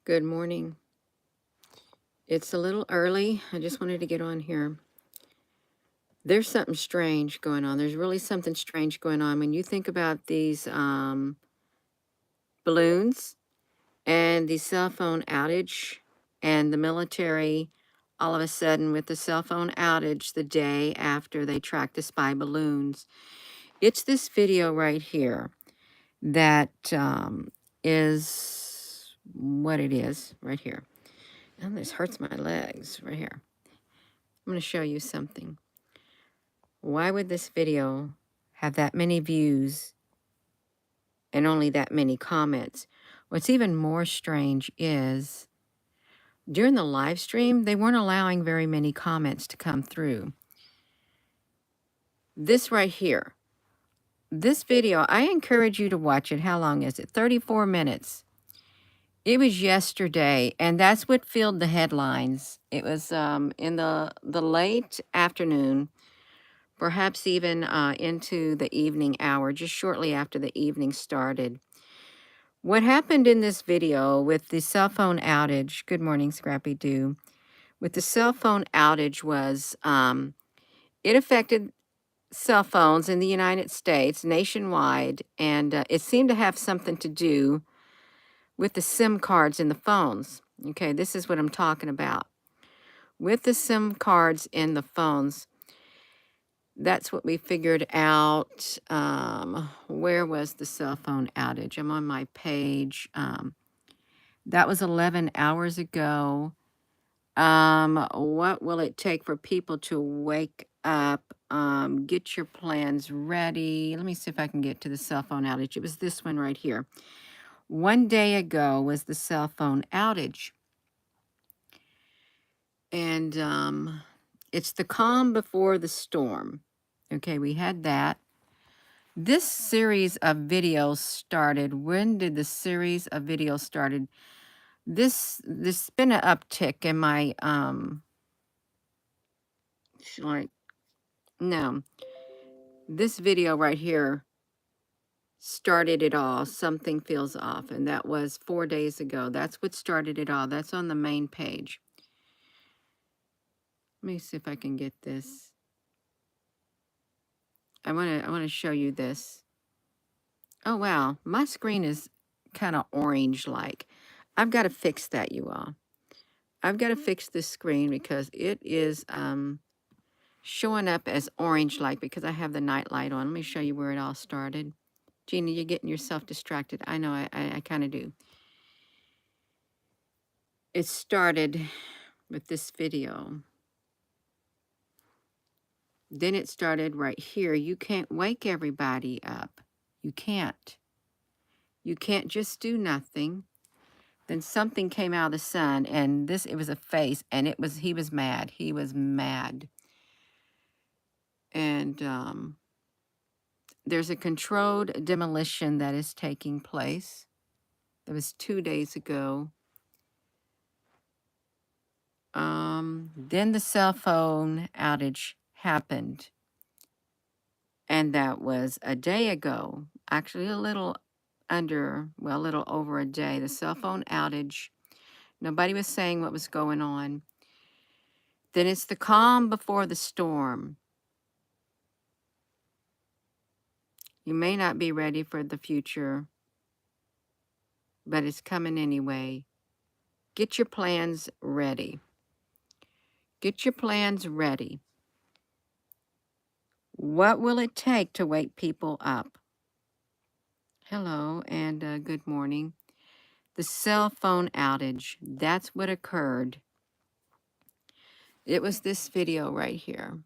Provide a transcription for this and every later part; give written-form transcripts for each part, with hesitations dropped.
Good morning. It's a little early. I just wanted to get on here. There's something strange going on. There's really something strange going on when you think about these balloons and the cell phone outage and the military all of a sudden with the cell phone outage the day after they tracked the spy balloons. It's this video right here that is what it is right here. And this hurts my legs right here. I'm going to show you something. Why would this video have that many views and only that many comments? What's even more strange is during the live stream, they weren't allowing very many comments to come through. This right here, this video, I encourage you to watch it. How long is it? 34 minutes. It was yesterday, and that's what filled the headlines. It was in the late afternoon, perhaps even into the evening hour, just shortly after the evening started. What happened in this video with the cell phone outage, good morning, Scrappy Doo, with the cell phone outage was it affected cell phones in the United States nationwide, and it seemed to have something to do with the SIM cards in the phones. Okay, this is what I'm talking about. With the SIM cards in the phones, that's what we figured out. Where was the cell phone outage? I'm on my page. That was 11 hours ago. What will it take for people to wake up? Get your plans ready. Let me see if I can get to the cell phone outage. It was this one right here. 1 day ago was the cell phone outage. And it's the calm before the storm. Okay, we had that. This series of videos started. When did the series of videos started? This been an uptick in my like no. This video right here started it all. Something feels off, and that was 4 days ago. That's what started it all. That's on the main page. Let me see if I can get this. I want to show you this. Oh wow, my screen is kind of orange like. I've got to fix that, you all. I've got to fix this screen because it is showing up as orange like because I have the night light on. Let me show you where it all started. Gina, you're getting yourself distracted. I know, I kind of do. It started with this video. Then it started right here. You can't wake everybody up. You can't. You can't just do nothing. Then something came out of the sun, and it was a face, and he was mad. He was mad. And there's a controlled demolition that is taking place. That was 2 days ago. Then the cell phone outage happened. And that was a day ago, actually a little over a day. The cell phone outage. Nobody was saying what was going on. Then it's the calm before the storm. You may not be ready for the future, but it's coming anyway. Get your plans ready. Get your plans ready. What will it take to wake people up? Hello and good morning. The cell phone outage, that's what occurred. It was this video right here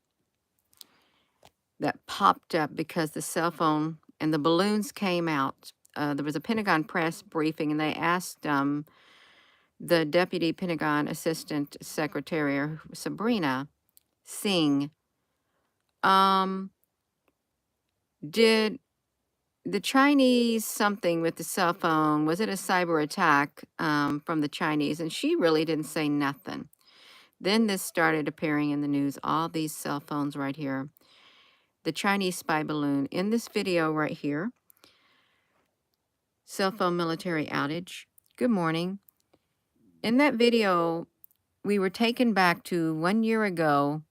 that popped up because the cell phone and the balloons came out. There was a Pentagon press briefing, and they asked the Deputy Pentagon Assistant Secretary, Sabrina Singh, did the Chinese something with the cell phone? Was it a cyber attack from the Chinese? And she really didn't say nothing. Then this started appearing in the news, all these cell phones right here. The Chinese spy balloon in this video right here. Cell phone military outage. Good morning. In that video, we were taken back to 1 year ago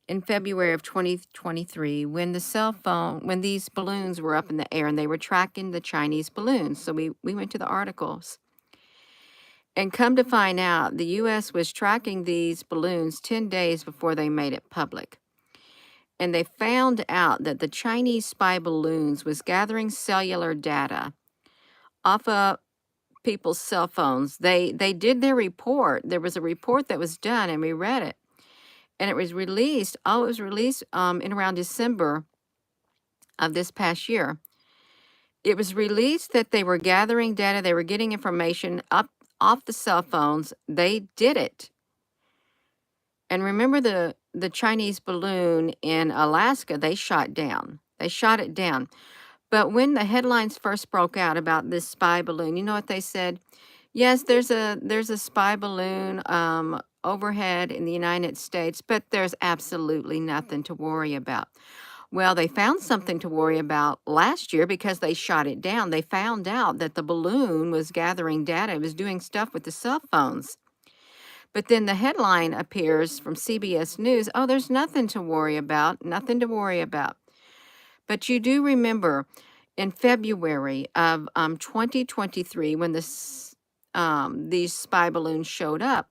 in February of 2023 when when these balloons were up in the air and they were tracking the Chinese balloons. So we went to the articles. And come to find out, the U.S. was tracking these balloons 10 days before they made it public. And they found out that the Chinese spy balloons was gathering cellular data off of people's cell phones. They did their report. There was a report that was done, and we read it. And it was released. It was released in around December of this past year. It was released that they were gathering data. They were getting information up off the cell phones. They did it. And remember the Chinese balloon in Alaska, they shot down. They shot it down. But when the headlines first broke out about this spy balloon, you know what they said? Yes, there's a spy balloon overhead in the United States, but there's absolutely nothing to worry about. Well, they found something to worry about last year because they shot it down. They found out that the balloon was gathering data. It was doing stuff with the cell phones. But then the headline appears from CBS News, oh, there's nothing to worry about, nothing to worry about. But you do remember in February of 2023 when these spy balloons showed up,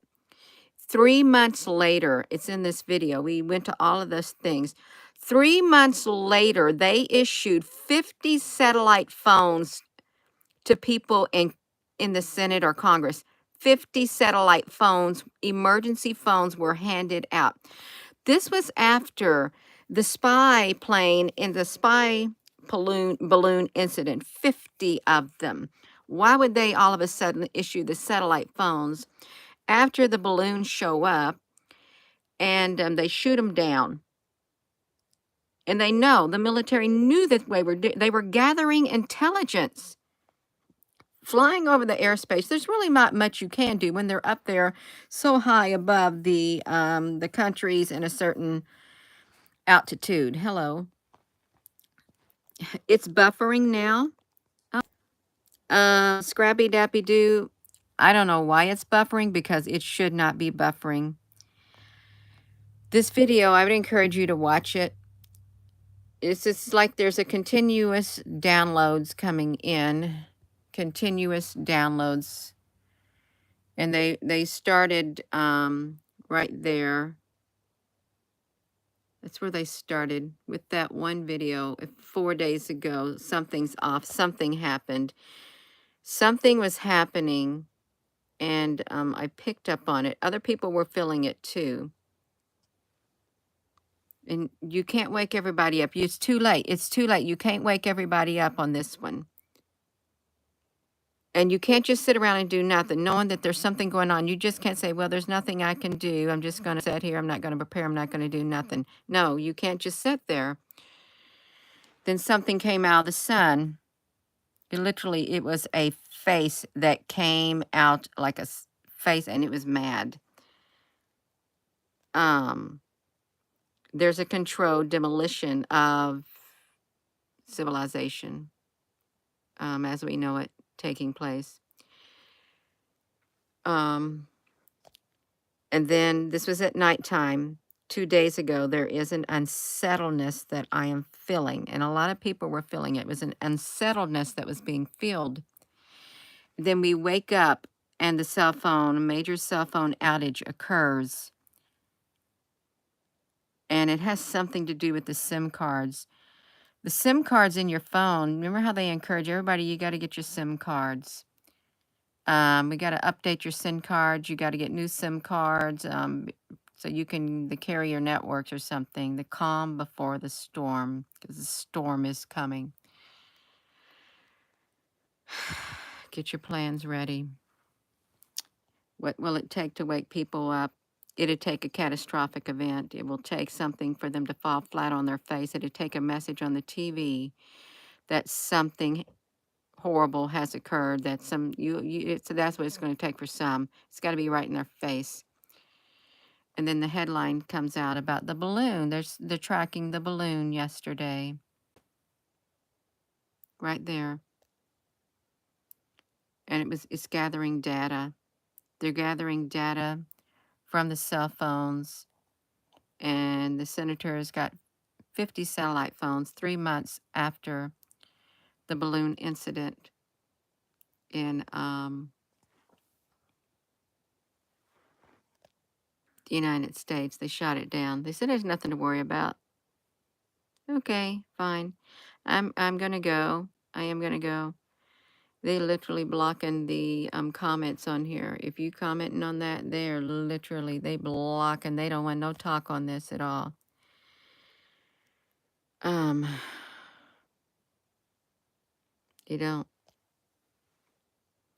3 months later, it's in this video, we went to all of those things. 3 months later, they issued 50 satellite phones to people in the Senate or Congress. 50 satellite phones, emergency phones were handed out. This was after the spy plane in the spy balloon incident, 50 of them. Why would they all of a sudden issue the satellite phones after the balloons show up and they shoot them down? And they know, the military knew that they were gathering intelligence. Flying over the airspace, there's really not much you can do when they're up there so high above the countries in a certain altitude. Hello. It's buffering now. Scrappy Dappy Doo. I don't know why it's buffering because it should not be buffering. This video, I would encourage you to watch it. It's just like there's a continuous downloads coming in. Continuous downloads. And they started right there. That's where they started with that one video 4 days ago. Something's off. Something happened. Something was happening, and I picked up on it. Other people were feeling it too. And you can't wake everybody up. It's too late. It's too late. You can't wake everybody up on this one. And you can't just sit around and do nothing, knowing that there's something going on. You just can't say, well, there's nothing I can do. I'm just going to sit here. I'm not going to prepare. I'm not going to do nothing. No, you can't just sit there. Then something came out of the sun. It was a face that came out like a face, and it was mad. There's a controlled demolition of civilization, as we know it, taking place. And then this was at nighttime. 2 days ago, there is an unsettledness that I am feeling, and a lot of people were feeling it. It was an unsettledness that was being filled. Then we wake up, and a major cell phone outage occurs. And it has something to do with the SIM cards. The SIM cards in your phone, remember how they encourage everybody, you got to get your SIM cards. We got to update your SIM cards. You got to get new SIM cards so you can the carrier networks or something. The calm before the storm, because the storm is coming. Get your plans ready. What will it take to wake people up? It'll take a catastrophic event. It will take something for them to fall flat on their face. It'll take a message on the TV that something horrible has occurred. That so that's what it's going to take for some. It's got to be right in their face. And then the headline comes out about the balloon. They're tracking the balloon yesterday. Right there. And it's gathering data. They're gathering data from the cell phones, and the senators got 50 satellite phones 3 months after the balloon incident in the United States. They shot it down. They said there's nothing to worry about. Okay, fine. I'm gonna go. I am gonna go. They literally blocking the comments on here. If you commenting on that, they're literally they block and they don't want no talk on this at all. Um, they don't.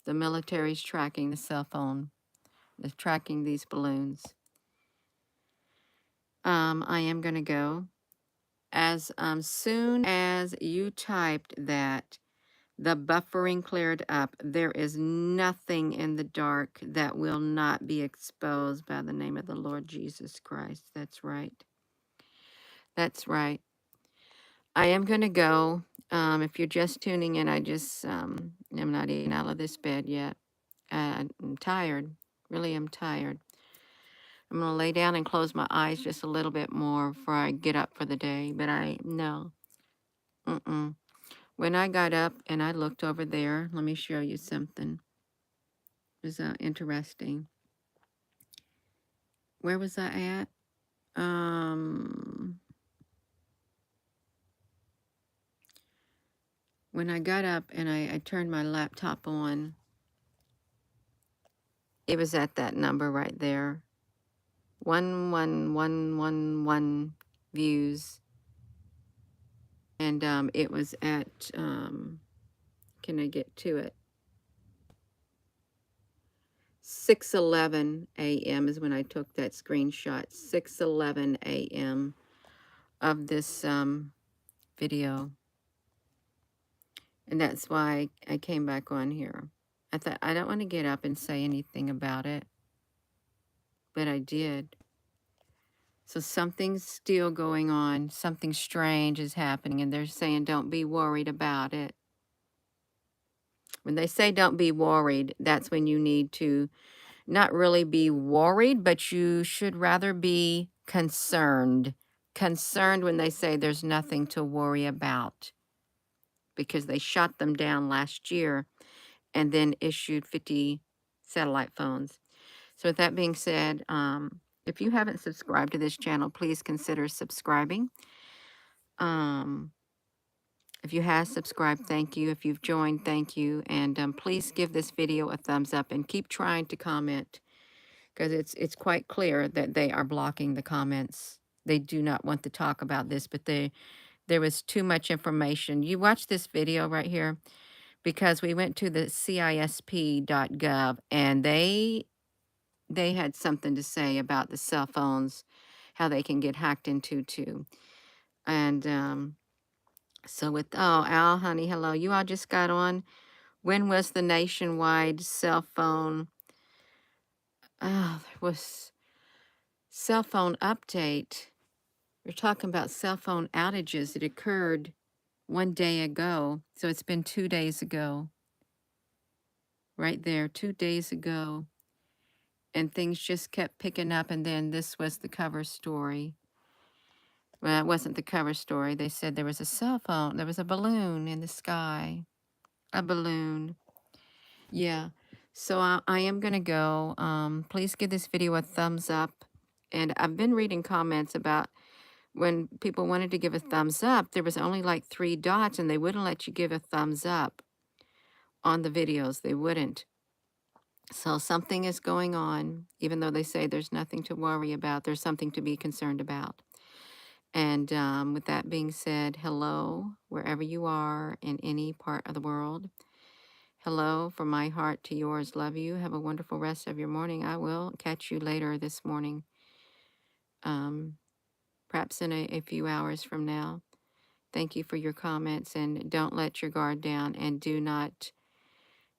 The military's tracking the cell phone. They're tracking these balloons. I am gonna go. As soon as you typed that, the buffering cleared up. There is nothing in the dark that will not be exposed by the name of the Lord Jesus Christ. That's right. That's right. I am going to go. If you're just tuning in, I just am not even out of this bed yet. I'm tired. Really am tired. I'm going to lay down and close my eyes just a little bit more before I get up for the day. But no. Mm-mm. When I got up and I looked over there, let me show you something. It was interesting. Where was I at? When I got up and I turned my laptop on, it was at that number right there. 11111 views. And it was at, can I get to it? 6:11 a.m. is when I took that screenshot. 6:11 a.m. of this video. And that's why I came back on here. I thought, I don't want to get up and say anything about it. But I did. So something's still going on. Something strange is happening. And they're saying, don't be worried about it. When they say don't be worried, that's when you need to not really be worried, but you should rather be concerned. Concerned when they say there's nothing to worry about. Because they shot them down last year and then issued 50 satellite phones. So with that being said, if you haven't subscribed to this channel, please consider subscribing. If you have subscribed, thank you. If you've joined, thank you. And please give this video a thumbs up and keep trying to comment, because it's quite clear that they are blocking the comments. They do not want to talk about this, but there was too much information. You watch this video right here, because we went to the CISP.gov and they had something to say about the cell phones, how they can get hacked into too. And so with, oh, Al, honey, hello. You all just got on. When was the nationwide cell phone? Oh, there was cell phone update. We're talking about cell phone outages. It occurred 1 day ago. So it's been 2 days ago. Right there, 2 days ago. And things just kept picking up. And then this was the cover story. Well, it wasn't the cover story. They said there was a cell phone. There was a balloon in the sky. A balloon. Yeah. So I am going to go. Please give this video a thumbs up. And I've been reading comments about when people wanted to give a thumbs up, there was only like 3 dots and they wouldn't let you give a thumbs up on the videos. They wouldn't. So something is going on, even though they say there's nothing to worry about. There's something to be concerned about. And with that being said, hello, wherever you are in any part of the world. Hello, from my heart to yours. Love you. Have a wonderful rest of your morning. I will catch you later this morning, perhaps in a few hours from now. Thank you for your comments, and don't let your guard down, and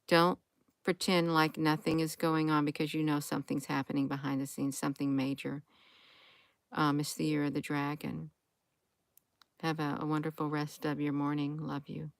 don't pretend like nothing is going on, because you know something's happening behind the scenes, something major. It's the year of the dragon. Have a wonderful rest of your morning. Love you.